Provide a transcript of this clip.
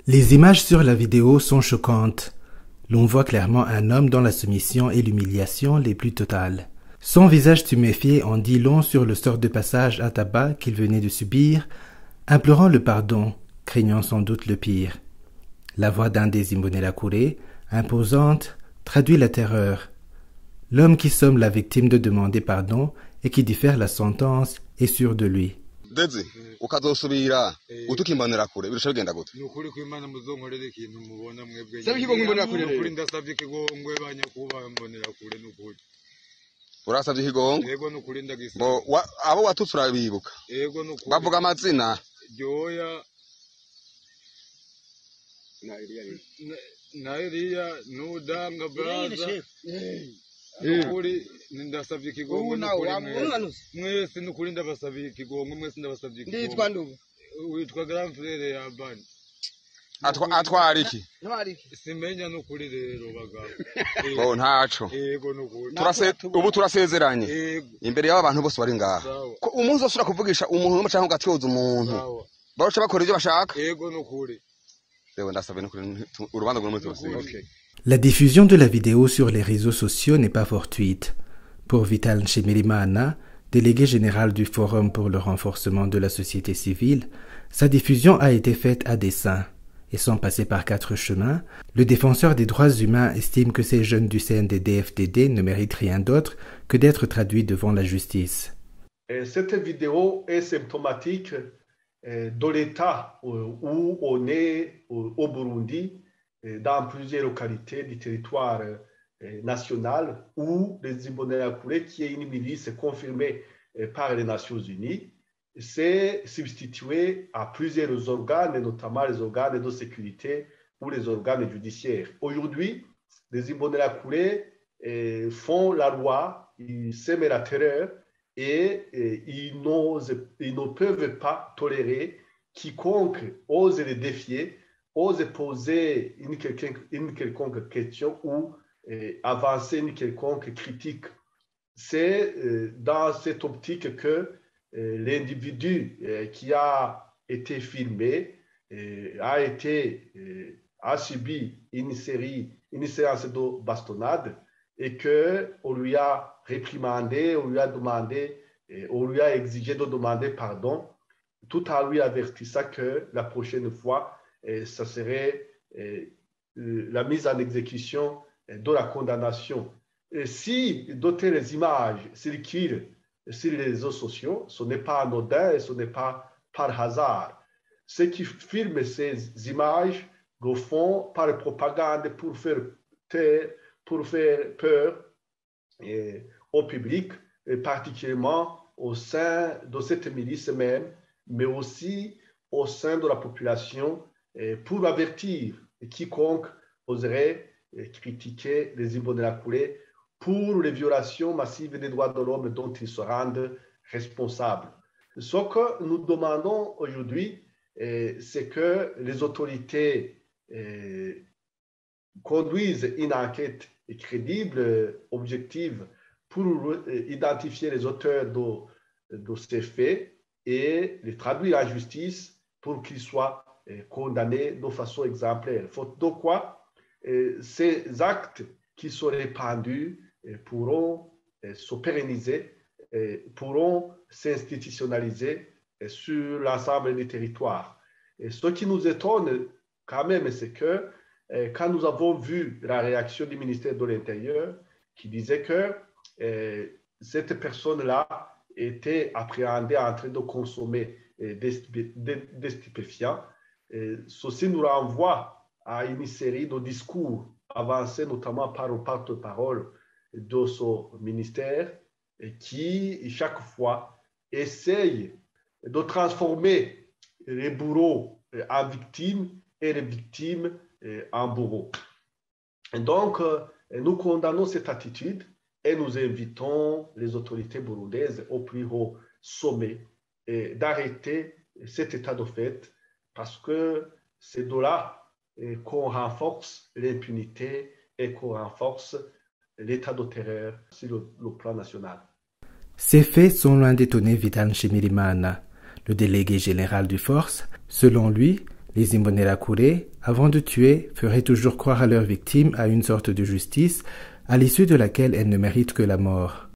Les images sur la vidéo sont choquantes. L'on voit clairement un homme dans la soumission et l'humiliation les plus totales. Son visage tuméfié en dit long sur le sort de passage à tabac qu'il venait de subir, implorant le pardon, craignant sans doute le pire. La voix d'un des Imbonerakure, imposante, traduit la terreur. L'homme qui somme la victime de demander pardon et qui diffère la sentence est sûr de lui. Ndeze ukazosubira utukimbanira kure birusha bigenda gute nukuri ko Imana muzonkorera ikintu mubona mwebwe sabi kigo ngimbonera kure nukuri ndasabye ikigongwe banyakuba mbonera kure nukuri urasabye ikigongwe yego nukuri ndagisa bo abo watutsura bibuka yego nukuri bavuga amazina Joya na Eliya Nudanga Braza nukuri ndasabye ikigongwe nukuri mwese nukuri ndabasabye ikigongwe mwese ndabasabye ikigongwe nditwa ndubu witwa Grand Frere ya Bani atwara iki simenya nukuri rero bagabo bo ntaco yego nukuri ubu turasezeranye yego imbere y'aba bantu bose bari ngaha ko umuntu uzosura kuvugisha umuntu n'umwe canke ugatyoza umuntu baroca bakora ivyo bashaka yego nukuri rero ndasabye nukuri urubanza rw'umwe twose. La diffusion de la vidéo sur les réseaux sociaux n'est pas fortuite. Pour Vital Nshimirimana, délégué général du Forum pour le renforcement de la société civile, sa diffusion a été faite à dessein. Et sans passer par 4 chemins, le défenseur des droits humains estime que ces jeunes du CNDD-FDD ne méritent rien d'autre que d'être traduits devant la justice. Cette vidéo est symptomatique de l'état où on est au Burundi, dans plusieurs localités du territoire national, où les Imbonerakure, qui est une milice confirmée par les Nations Unies, s'est substitué à plusieurs organes, notamment les organes de sécurité ou les organes judiciaires. Aujourd'hui, les Imbonerakure font la loi, ils sèment la terreur et ils ne peuvent pas tolérer quiconque ose les défier, ose poser une quelconque question ou avancer une quelconque critique. C'est dans cette optique que l'individu qui a été filmé a subi une séance de bastonnade et qu'on lui a réprimandé, on lui a demandé, on lui a exigé de demander pardon, tout en lui avertissant que la prochaine fois, ça serait la mise en exécution de la condamnation. Et si d'autres images circulent sur les réseaux sociaux, ce n'est pas anodin et ce n'est pas par hasard. Ceux qui filment ces images le font par propagande pour faire peur au public, et particulièrement au sein de cette milice même, mais aussi au sein de la population, pour avertir quiconque oserait critiquer les Imbonerakure pour les violations massives des droits de l'homme dont ils se rendent responsables. Ce que nous demandons aujourd'hui, c'est que les autorités conduisent une enquête crédible, objective, pour identifier les auteurs de ces faits et les traduire en justice pour qu'ils soient condamnés de façon exemplaire. Faute de quoi, ces actes qui sont répandus pourront se pérenniser, pourront s'institutionnaliser sur l'ensemble des territoires. Et ce qui nous étonne quand même, c'est que quand nous avons vu la réaction du ministère de l'Intérieur qui disait que cette personne-là était appréhendée en train de consommer des stupéfiants, ceci nous renvoie à une série de discours avancés notamment par le porte-parole de ce ministère qui, chaque fois, essaye de transformer les bourreaux en victimes et les victimes en bourreaux. Et donc, nous condamnons cette attitude et nous invitons les autorités burundaises au plus haut sommet d'arrêter cet état de fait parce que c'est de là qu'on renforce l'impunité et qu'on renforce l'état de terreur sur le plan national. Ces faits sont loin d'étonner Vital Nshimirimana, le délégué général du Force. Selon lui, Les Imbonerakure, avant de tuer, feraient toujours croire à leur victime à une sorte de justice, à l'issue de laquelle elle ne mérite que la mort.